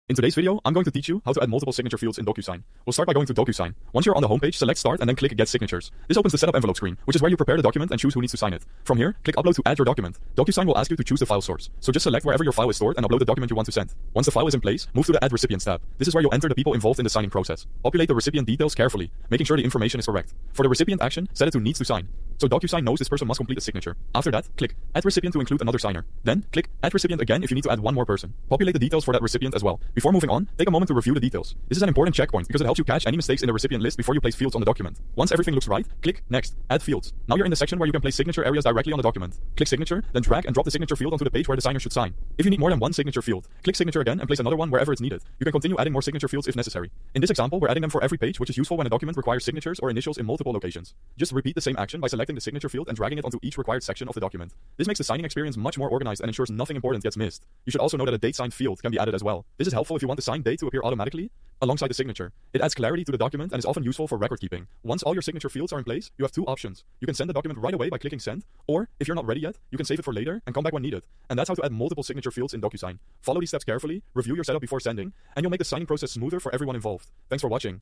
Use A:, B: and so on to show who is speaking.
A: In today's video, I'm going to teach you how to add multiple signature fields in DocuSign. We'll start by going to DocuSign. Once you're on the homepage, select Start and then click Get Signatures. This opens the Setup Envelope screen, which is where you prepare the document and choose who needs to sign it. From here, click Upload to add your document. DocuSign will ask you to choose the file source. So just select wherever your file is stored and upload the document you want to send. Once the file is in place, move to the Add Recipients tab. This is where you'll enter the people involved in the signing process. Populate the recipient details carefully, making sure the information is correct. For the recipient action, set it to Needs to Sign. So DocuSign knows this person must complete a signature. After that, click Add Recipient to include another signer. Then, click Add Recipient again if you need to add one more person. Populate the details for that recipient as well. Before moving on, take a moment to review the details. This is an important checkpoint because it helps you catch any mistakes in the recipient list before you place fields on the document. Once everything looks right, click Next, Add Fields. Now you're in the section where you can place signature areas directly on the document. Click Signature, then drag and drop the signature field onto the page where the signer should sign. If you need more than one signature field, click Signature again and place another one wherever it's needed. You can continue adding more signature fields if necessary. In this example, we're adding them for every page, which is useful when a document requires signatures or initials in multiple locations. Just repeat the same action by selecting the signature field and dragging it onto each required section of the document. This makes the signing experience much more organized and ensures nothing important gets missed. You should also know that a date signed field can be added as well. This is helpful if you want the signed date to appear automatically alongside the signature. It adds clarity to the document and is often useful for record keeping. Once all your signature fields are in place, you have two options. You can send the document right away by clicking Send, or if you're not ready yet, you can save it for later and come back when needed. And that's how to add multiple signature fields in DocuSign. Follow these steps carefully, review your setup before sending, and you'll make the signing process smoother for everyone involved. Thanks for watching.